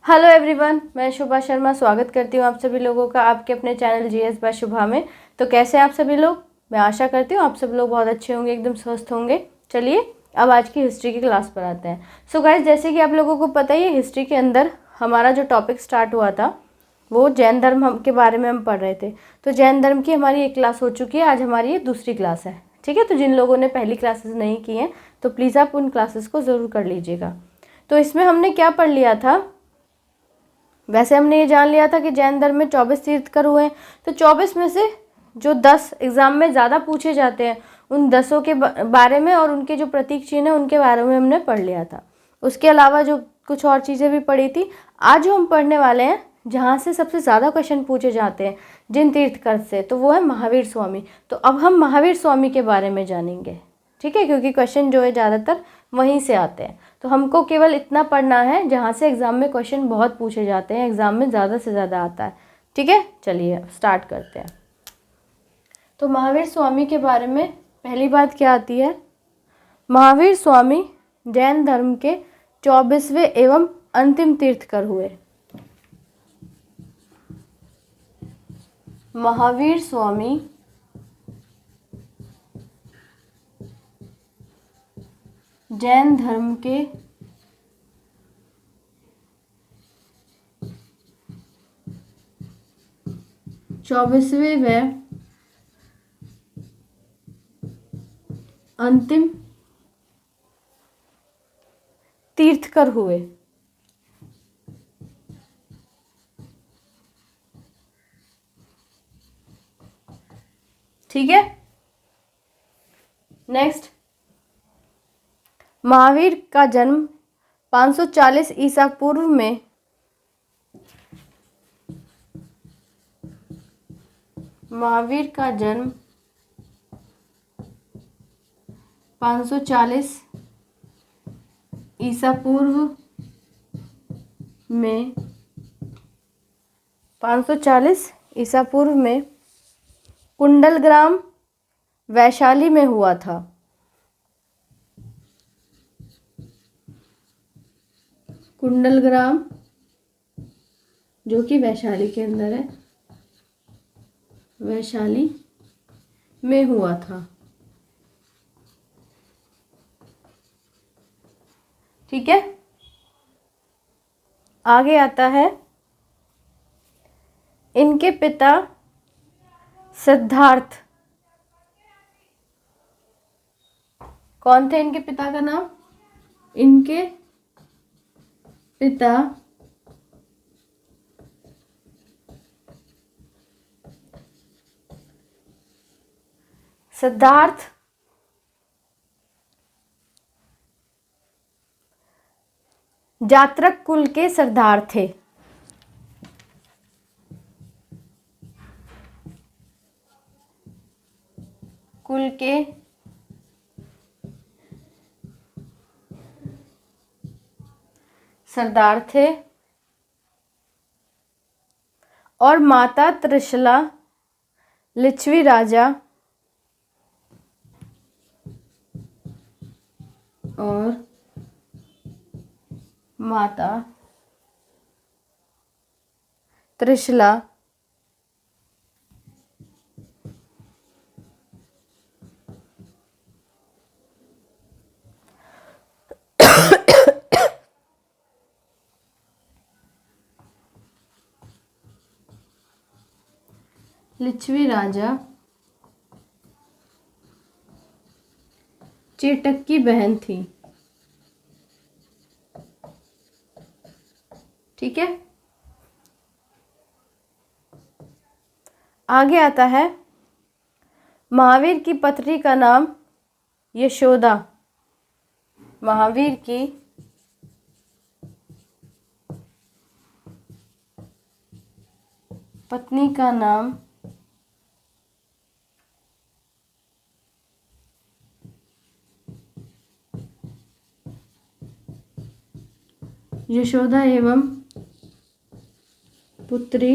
Hello everyone, मैं शुभा शर्मा स्वागत करती हूँ आप सभी लोगों का आपके अपने चैनल जीएस बाय शुभा में। तो कैसे हैं आप सभी लोग? मैं आशा करती हूँ आप सभी लोग बहुत अच्छे होंगे, एकदम स्वस्थ होंगे। चलिए अब आज की हिस्ट्री की क्लास पर आते हैं। सो गाइस, जैसे कि आप लोगों को पता ही है, हिस्ट्री के अंदर हमारा जो टॉपिक स्टार्ट हुआ था वो जैन धर्म के बारे में हम पढ़ रहे थे। तो जैन धर्म की हमारी एक क्लास हो चुकी है, आज हमारी ये दूसरी क्लास है। ठीक है, तो जिन लोगों ने पहली क्लासेस नहीं की हैं तो प्लीज़ आप उन क्लासेस को ज़रूर कर लीजिएगा। तो इसमें हमने क्या पढ़ लिया था? वैसे हमने ये जान लिया था कि जैन धर्म में 24 तीर्थंकर हुए हैं। तो 24 में से जो 10 एग्ज़ाम में ज़्यादा पूछे जाते हैं उन 10 के बारे में और उनके जो प्रतीक चिन्ह हैं उनके बारे में हमने पढ़ लिया था। उसके अलावा जो कुछ और चीज़ें भी पढ़ी थी। आज जो हम पढ़ने वाले हैं, जहाँ से सबसे ज़्यादा क्वेश्चन पूछे जाते हैं जिन तीर्थंकर से, तो वो है महावीर स्वामी। तो अब हम महावीर स्वामी के बारे में जानेंगे। ठीक है, क्योंकि क्वेश्चन जो है ज़्यादातर वहीं से आते हैं। तो हमको केवल इतना पढ़ना है जहाँ से एग्ज़ाम में क्वेश्चन बहुत पूछे जाते हैं, एग्ज़ाम में ज़्यादा से ज़्यादा आता है। ठीक है, चलिए स्टार्ट करते हैं। तो महावीर स्वामी के बारे में पहली बात क्या आती है? महावीर स्वामी जैन धर्म के 24वें एवं अंतिम तीर्थंकर हुए। महावीर स्वामी जैन धर्म के 24वें व अंतिम तीर्थंकर हुए। ठीक है, नेक्स्ट, महावीर का जन्म 540 ईसा पूर्व में महावीर का जन्म 540 ईसा पूर्व में 540 ईसा पूर्व में कुंडलग्राम वैशाली में हुआ था। कुंडलग्राम जो कि वैशाली के अंदर है, वैशाली में हुआ था। ठीक है, आगे आता है इनके पिता सिद्धार्थ। कौन थे इनके पिता का नाम? इनके पिता सिद्धार्थ जात्रक कुल के सरदार थे। कुल के सरदार थे और माता त्रिशला लिच्छवी राजा और माता त्रिशला लिच्छवी राजा चेटक की बहन थी। ठीक है, आगे आता है महावीर की पत्नी का नाम यशोदा। महावीर की पत्नी का नाम यशोदा एवं पुत्री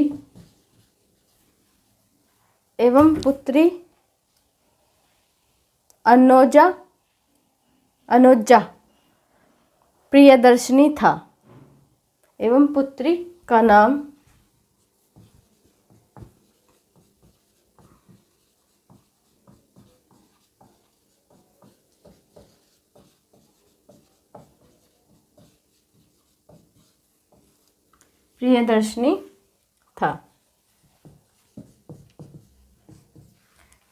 अनुजा प्रियदर्शनी था। एवं पुत्री का नाम प्रियदर्शनी था।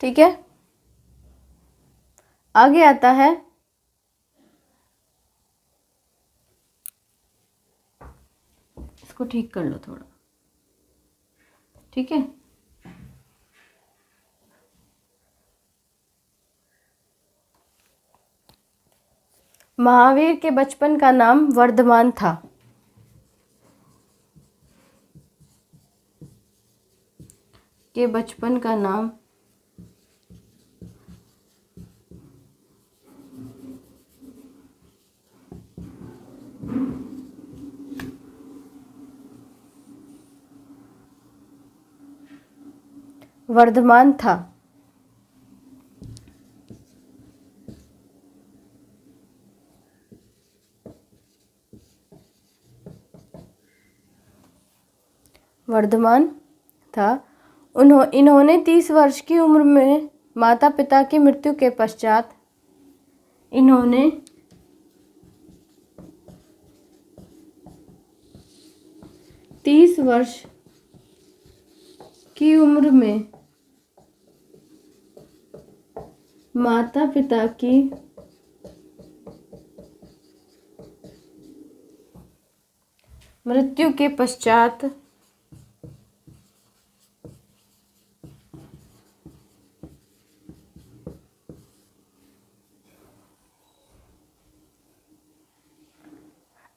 ठीक है, आगे आता है इसको ठीक कर लो थोड़ा। ठीक है, महावीर के बचपन का नाम वर्धमान था। के बचपन का नाम वर्धमान था। वर्धमान था। इन्होंने 30 वर्ष की उम्र में माता पिता की मृत्यु के पश्चात इन्होंने 30 वर्ष की उम्र में माता पिता की मृत्यु के पश्चात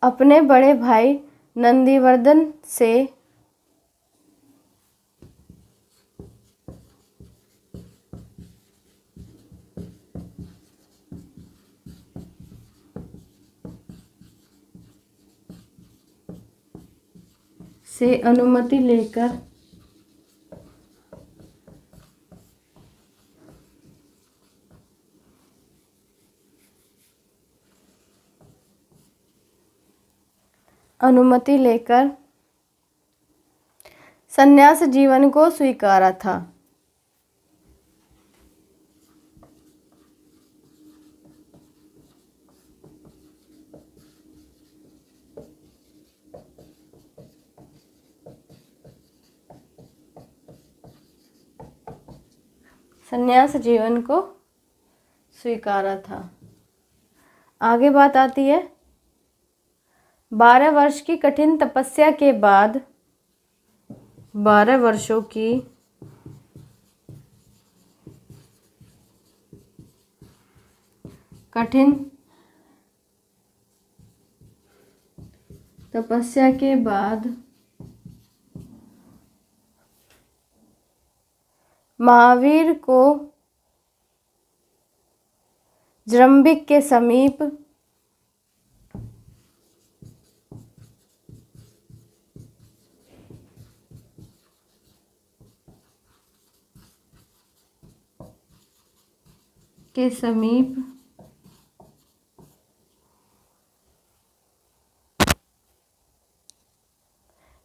अपने बड़े भाई नंदीवर्धन से अनुमति लेकर संन्यास जीवन को स्वीकारा था। संन्यास जीवन को स्वीकारा था। आगे बात आती है 12 वर्ष की कठिन तपस्या के बाद 12 वर्षों की कठिन तपस्या के बाद महावीर को जृंबिक के समीप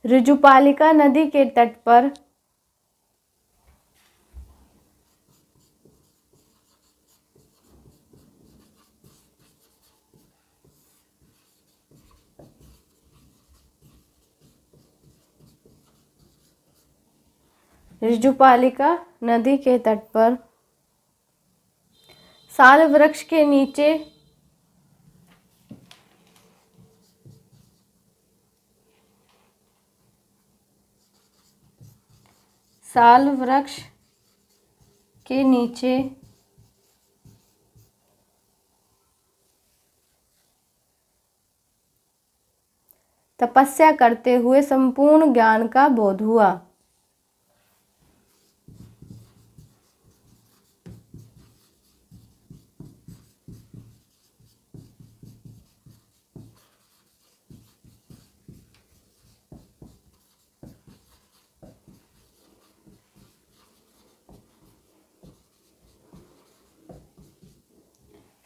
ऋजुपालिका नदी के तट पर साल वृक्ष के नीचे तपस्या करते हुए संपूर्ण ज्ञान का बोध हुआ।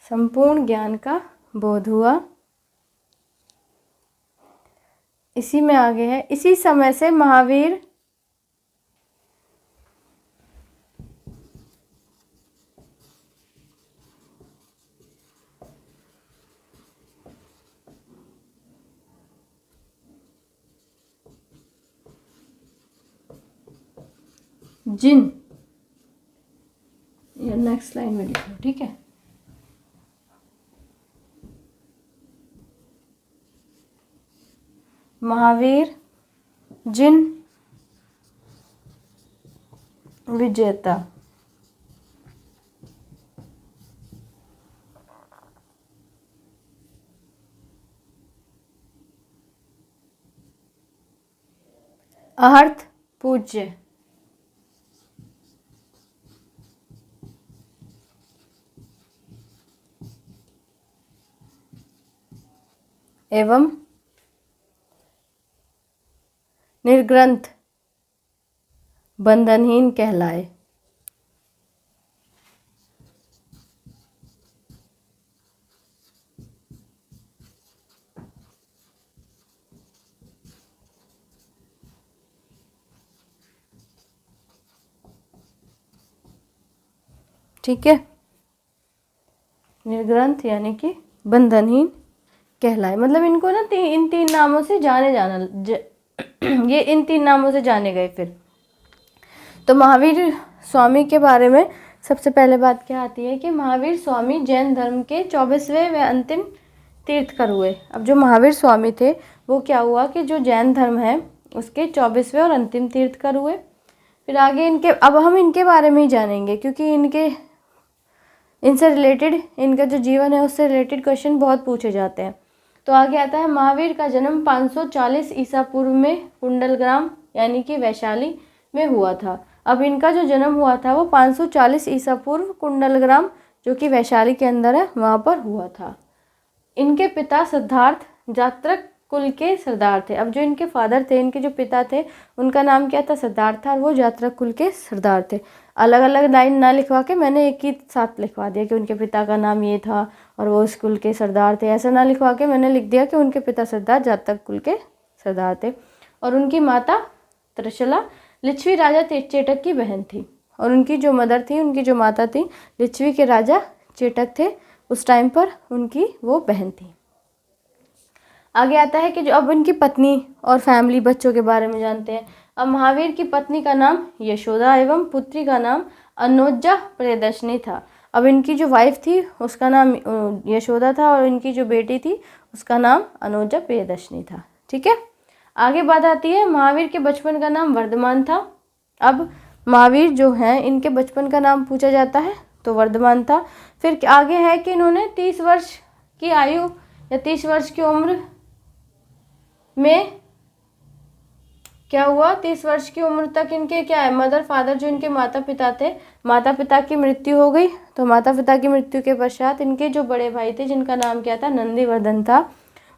संपूर्ण ज्ञान का बोध हुआ। इसी में आगे है, इसी समय से महावीर जिन, ये नेक्स्ट लाइन में लिखो, ठीक है। महावीर जिन विजेता अहर्त पूज्य एवं निर्ग्रंथ बंधनहीन कहलाए। ठीक है, निर्ग्रंथ यानी कि बंधनहीन कहलाए, मतलब इनको ना इन तीन नामों से जाने जाना ये इन तीन नामों से जाने गए। फिर तो महावीर स्वामी के बारे में सबसे पहले बात क्या आती है कि महावीर स्वामी जैन धर्म के 24वें व अंतिम तीर्थकर हुए। अब जो महावीर स्वामी थे वो क्या हुआ कि जो जैन धर्म है उसके 24वें और अंतिम तीर्थकर हुए। फिर आगे अब हम इनके बारे में ही जानेंगे, क्योंकि इनसे रिलेटेड, इनका जो जीवन है उससे रिलेटेड क्वेश्चन बहुत पूछे जाते हैं। तो आगे आता है, महावीर का जन्म 540 ईसा पूर्व में कुंडलग्राम यानी कि वैशाली में हुआ था। अब इनका जो जन्म हुआ था वो 540 ईसा पूर्व कुंडलग्राम जो कि वैशाली के अंदर है वहाँ पर हुआ था। इनके पिता सिद्धार्थ जात्रक कुल के सरदार थे। अब जो इनके फादर थे, इनके जो पिता थे, उनका नाम क्या था? सिद्धार्थ था, और वो जात्रक कुल के सरदार थे। अलग अलग लाइन ना लिखवा के मैंने एक ही साथ लिखवा दिया कि उनके पिता का नाम ये था और वो उस कुल के सरदार थे। ऐसा ना लिखवा के मैंने लिख दिया कि उनके पिता सिद्धार्थ जातक कुल के सरदार थे। और उनकी माता त्रिशला लिच्छवी राजा चेटक की बहन थी। और उनकी जो मदर थी, उनकी जो माता थी, लिच्छवी के राजा चेटक थे उस टाइम पर, उनकी वो बहन थी। आगे आता है कि जो अब उनकी पत्नी और फैमिली बच्चों के बारे में जानते हैं। अब महावीर की पत्नी का नाम यशोदा एवं पुत्री का नाम अनुजा प्रियदर्शनी था। अब इनकी जो वाइफ थी उसका नाम यशोदा था और इनकी जो बेटी थी उसका नाम अनुजा प्रियदर्शनी था। ठीक है, आगे बात आती है महावीर के बचपन का नाम वर्धमान था। अब महावीर जो हैं इनके बचपन का नाम पूछा जाता है तो वर्धमान था। फिर आगे है कि इन्होंने 30 वर्ष की आयु या 30 वर्ष की उम्र में क्या हुआ, 30 वर्ष की उम्र तक इनके क्या है, मदर फादर जो इनके माता पिता थे, माता पिता की मृत्यु हो गई। तो माता पिता की मृत्यु के पश्चात इनके जो बड़े भाई थे जिनका नाम क्या था, नंदीवर्धन था,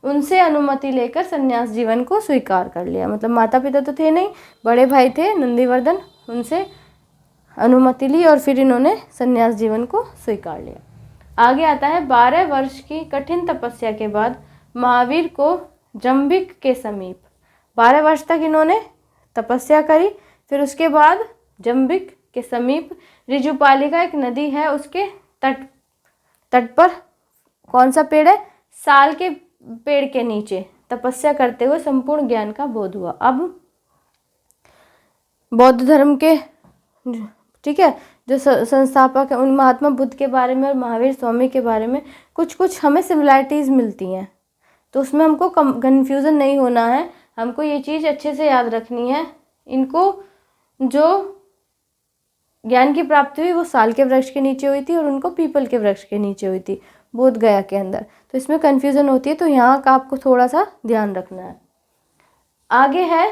उनसे अनुमति लेकर संन्यास जीवन को स्वीकार कर लिया। मतलब माता पिता तो थे नहीं, बड़े भाई थे नंदीवर्धन, उनसे अनुमति ली और फिर इन्होंने संन्यास जीवन को स्वीकार लिया। आगे आता है 12 वर्ष की कठिन तपस्या के बाद महावीर को जंबिक के समीप 12 वर्ष तक इन्होंने तपस्या करी। फिर उसके बाद जंबिक के समीप ऋजुपालिका एक नदी है, उसके तट पर कौन सा पेड़ है, साल के पेड़ के नीचे तपस्या करते हुए संपूर्ण ज्ञान का बोध हुआ। अब बौद्ध धर्म के, ठीक है, जो संस्थापक है उन महात्मा बुद्ध के बारे में और महावीर स्वामी के बारे में कुछ कुछ हमें सिमिलैरिटीज़ मिलती हैं, तो उसमें हमको कन्फ्यूज़न नहीं होना है। हमको ये चीज़ अच्छे से याद रखनी है। इनको जो ज्ञान की प्राप्ति हुई वो साल के वृक्ष के नीचे हुई थी और उनको पीपल के वृक्ष के नीचे हुई थी, बोध गया के अंदर। तो इसमें कन्फ्यूज़न होती है, तो यहाँ का आपको थोड़ा सा ध्यान रखना है। आगे है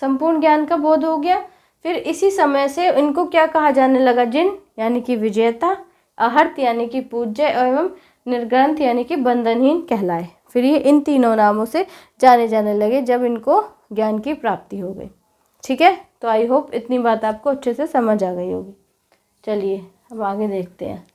संपूर्ण ज्ञान का बोध हो गया। फिर इसी समय से इनको क्या कहा जाने लगा, जिन यानी कि विजेता, अहर्त यानी कि पूज्य एवं निर्ग्रंथ यानी कि बंधनहीन कहलाए। फिर ये इन तीनों नामों से जाने जाने लगे जब इनको ज्ञान की प्राप्ति हो गई। ठीक है, तो आई होप इतनी बात आपको अच्छे से समझ आ गई होगी। चलिए अब आगे देखते हैं।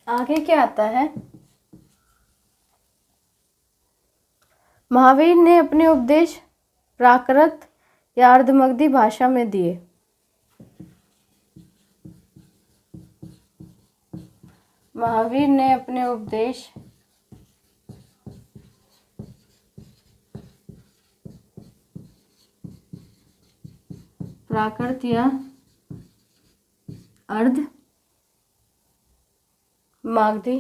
आगे क्या आता है, महावीर ने अपने उपदेश प्राकृत या अर्धमगधी भाषा में दिए। महावीर ने अपने उपदेश प्राकृत या अर्ध मागधी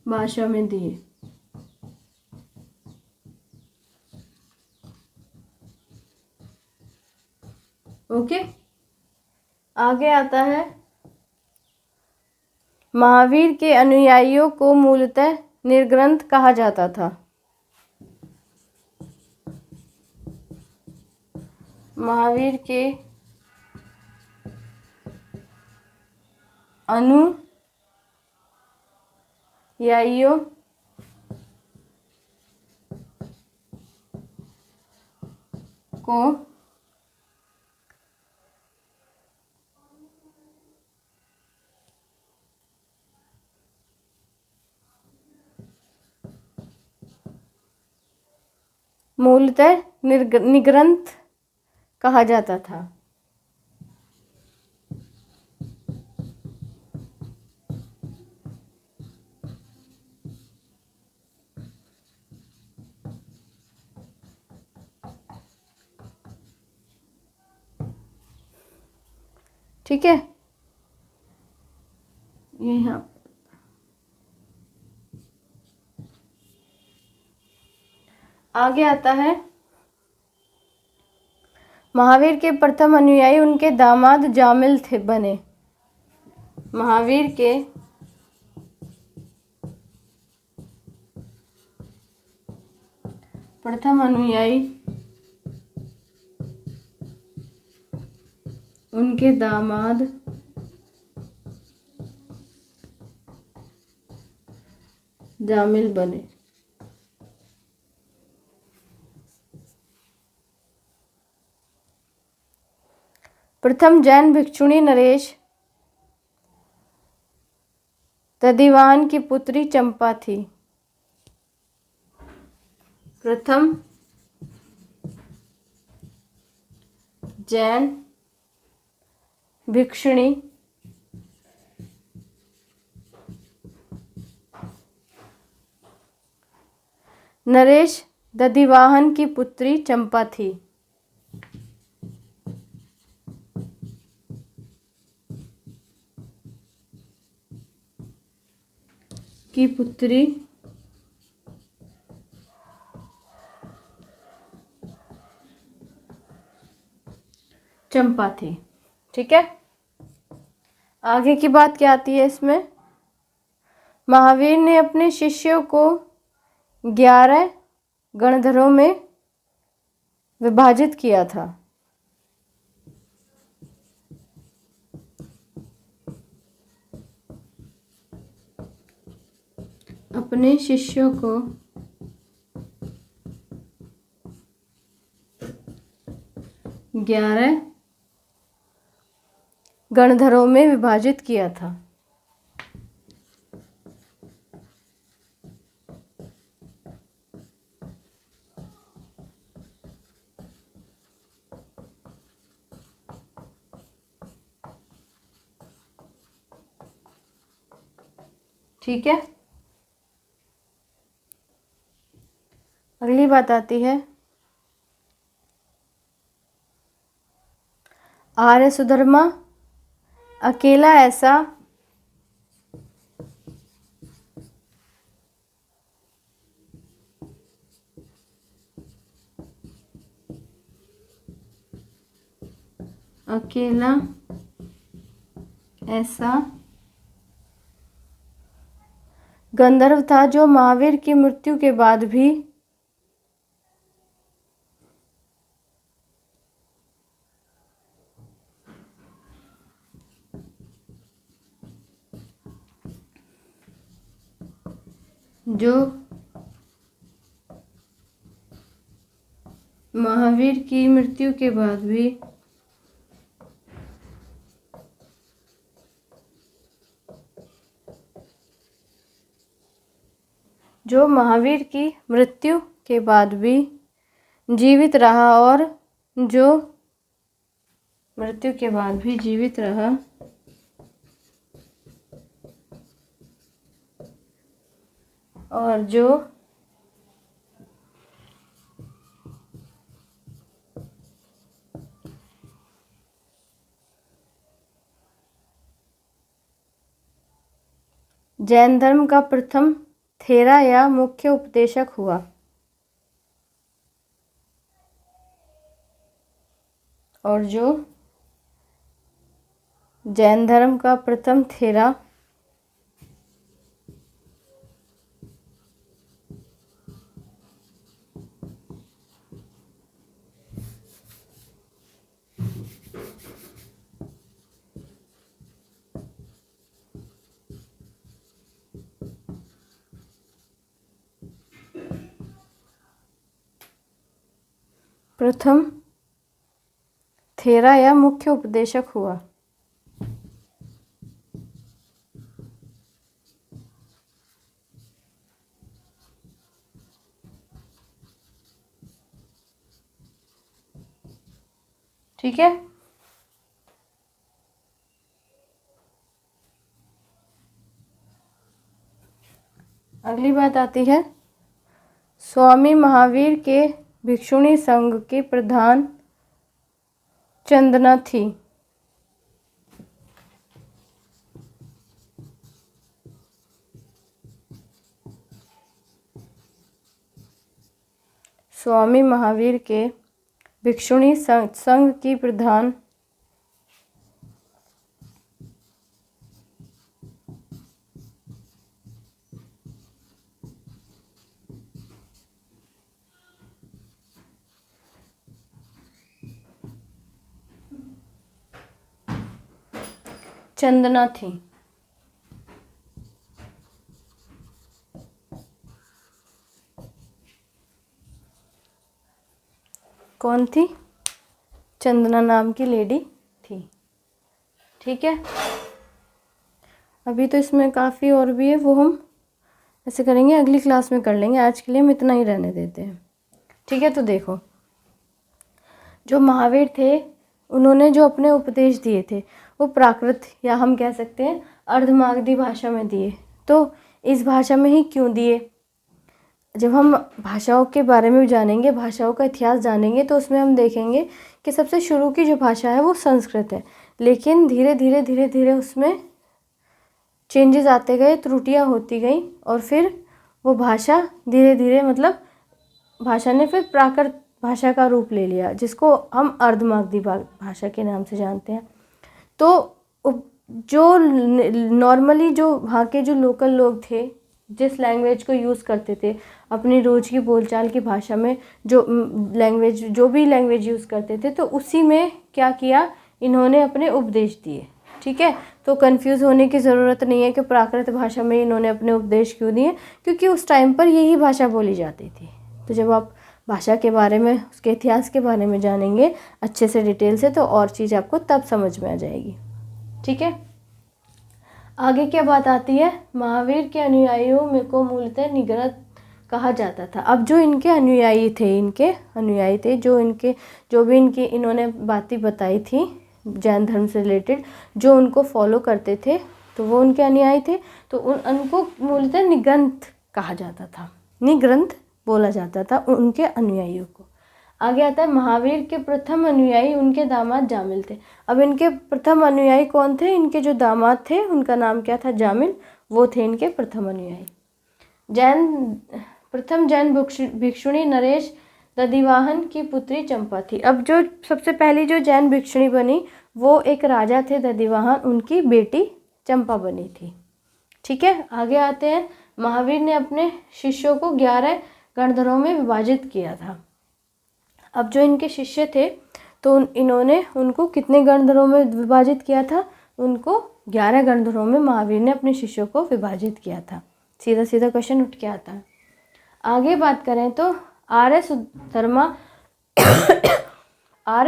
भाषा में दिए। ओके, आगे आता है, महावीर के अनुयायियों को मूलतः निर्ग्रंथ कहा जाता था। महावीर के अनुयायियों को मूलतः निग्रंथ कहा जाता था। ठीक है, यहाँ आगे आता है, महावीर के प्रथम अनुयायी उनके दामाद जामिल थे बने। महावीर के प्रथम अनुयायी उनके दामाद जामिल बने। प्रथम जैन भिक्षुणी नरेश दधिवाहन की पुत्री चंपा थी। प्रथम जैन भिक्षुणी नरेश दधिवाहन की पुत्री चंपा थी। की पुत्री चंपा थी। ठीक है, आगे की बात क्या आती है इसमें, महावीर ने अपने शिष्यों को 11 गणधरों में विभाजित किया था। अपने शिष्यों को 11 गणधरों में विभाजित किया था। ठीक है, अगली बात आती है, आर्य सुधर्मा अकेला ऐसा गंधर्व था जो महावीर की मृत्यु के बाद भी जो महावीर की मृत्यु के बाद भी जीवित रहा और जो मृत्यु के बाद भी जीवित रहा और जो जैन धर्म का प्रथम थेरा या मुख्य उपदेशक हुआ। और जो जैन धर्म का प्रथम थेरा प्रथम थेरा या मुख्य उपदेशक हुआ। ठीक है। अगली बात आती है स्वामी महावीर के भिक्षुणी संघ के प्रधान चंदना थी। स्वामी महावीर के भिक्षुणी संघ की प्रधान चंदना थी। कौन थी? चंदना नाम की लेडी थी। ठीक है। अभी तो इसमें काफ़ी और भी है, वो हम ऐसे करेंगे, अगली क्लास में कर लेंगे। आज के लिए हम इतना ही रहने देते हैं। ठीक है। तो देखो, जो महावीर थे उन्होंने जो अपने उपदेश दिए थे वो प्राकृत या हम कह सकते हैं अर्धमागधी भाषा में दिए। तो इस भाषा में ही क्यों दिए? जब हम भाषाओं के बारे में जानेंगे, भाषाओं का इतिहास जानेंगे, तो उसमें हम देखेंगे कि सबसे शुरू की जो भाषा है वो संस्कृत है, लेकिन धीरे धीरे उसमें चेंजेस आते गए, त्रुटियां होती गई और फिर वो भाषा धीरे धीरे मतलब भाषा ने फिर प्राकृत भाषा का रूप ले लिया, जिसको हम अर्धमागधी भाषा के नाम से जानते हैं। तो जो नॉर्मली जो वहाँ के जो लोकल लोग थे, जिस लैंग्वेज को यूज़ करते थे अपनी रोज़ की बोलचाल की भाषा में, जो भी लैंग्वेज यूज़ करते थे, तो उसी में क्या किया, इन्होंने अपने उपदेश दिए। ठीक है। तो कंफ्यूज होने की ज़रूरत नहीं है कि प्राकृत भाषा में इन्होंने अपने उपदेश क्यों दिए, क्योंकि उस टाइम पर यही भाषा बोली जाती थी। तो जब आप भाषा के बारे में, उसके इतिहास के बारे में जानेंगे अच्छे से डिटेल से, तो और चीज़ आपको तब समझ में आ जाएगी। ठीक है। आगे क्या बात आती है, महावीर के अनुयायियों में को मूलतः निग्रह कहा जाता था। अब जो इनके अनुयायी थे, जो भी इनकी इन्होंने बातें बताई थी जैन धर्म से रिलेटेड, जो उनको फॉलो करते थे, तो वो उनके अनुयायी थे। तो उनको मूलतः निग्रंथ कहा जाता था, निग्रंथ बोला जाता था उनके अनुयायियों को। आगे आता है महावीर के प्रथम अनुयायी उनके दामाद जामिल थे। अब इनके प्रथम अनुयायी कौन थे? इनके जो दामाद थे उनका नाम क्या था? जामिल। वो थे इनके प्रथम अनुयायी। प्रथम जैन भिक्षुणी नरेश दधिवाहन की पुत्री चंपा थी। अब जो सबसे पहली जो जैन भिक्षुणी बनी वो एक राजा थे दधिवाहन, उनकी बेटी चंपा बनी थी। ठीक है। आगे आते हैं, महावीर ने अपने शिष्यों को 11 गणधरों में विभाजित किया था। अब जो इनके शिष्य थे तो इन्होंने उनको कितने गणधरों में विभाजित किया था? उनको 11 गणधरों में महावीर ने अपने शिष्यों को विभाजित किया था। सीधा सीधा क्वेश्चन उठ के आता है। आगे बात करें तो आर्य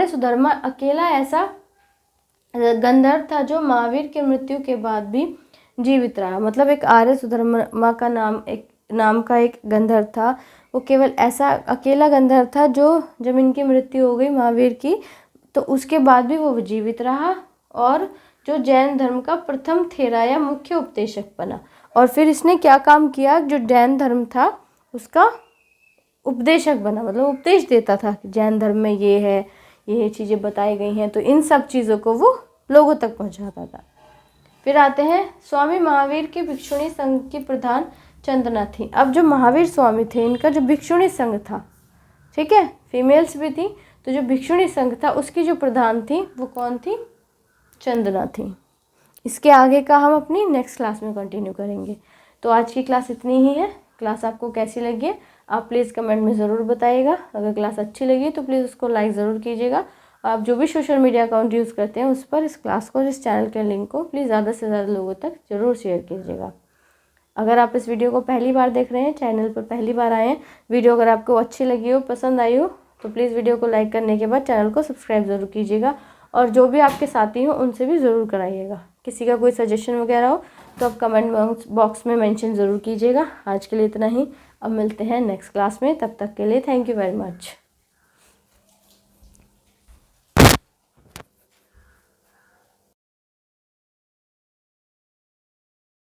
सुधर्मा अकेला ऐसा गंधर्व था जो महावीर के मृत्यु के बाद भी जीवित रहा। मतलब एक आर्य सुधर्मा का नाम एक नाम का एक गंधर्व था, वो केवल ऐसा अकेला गंधर्व था जो जब इनकी मृत्यु हो गई महावीर की, तो उसके बाद भी वो जीवित रहा और जो जैन धर्म का प्रथम थेरा या मुख्य उपदेशक बना। और फिर इसने क्या काम किया, जो जैन धर्म था उसका उपदेशक बना, मतलब उपदेश देता था कि जैन धर्म में ये है, ये चीज़ें बताई गई हैं, तो इन सब चीज़ों को वो लोगों तक पहुंचाता था। फिर आते हैं स्वामी महावीर के भिक्षुणी संघ की प्रधान चंदना थी। अब जो महावीर स्वामी थे इनका जो भिक्षुणी संघ था, ठीक है, फीमेल्स भी थी, तो जो भिक्षुणी संघ था उसकी जो प्रधान थी वो कौन थी, चंदना थी। इसके आगे का हम अपनी नेक्स्ट क्लास में कंटिन्यू करेंगे। तो आज की क्लास इतनी ही है। क्लास आपको कैसी लगी है आप प्लीज़ कमेंट में ज़रूर बताइएगा। अगर क्लास अच्छी लगी तो प्लीज़ उसको लाइक ज़रूर कीजिएगा। आप जो भी सोशल मीडिया अकाउंट यूज़ करते हैं उस पर इस क्लास को, इस चैनल के लिंक को प्लीज़ ज़्यादा से ज़्यादा लोगों तक ज़रूर शेयर कीजिएगा। अगर आप इस वीडियो को पहली बार देख रहे हैं, चैनल पर पहली बार आए हैं, वीडियो अगर आपको अच्छी लगी हो, पसंद आई हो, तो प्लीज़ वीडियो को लाइक करने के बाद चैनल को सब्सक्राइब ज़रूर कीजिएगा। और जो भी आपके साथी हो उनसे भी ज़रूर कराइएगा। किसी का कोई सजेशन वगैरह हो तो आप कमेंट बॉक्स में मेंशन ज़रूर कीजिएगा। आज के लिए इतना ही, अब मिलते हैं नेक्स्ट क्लास में, तब तक के लिए थैंक यू वेरी मच।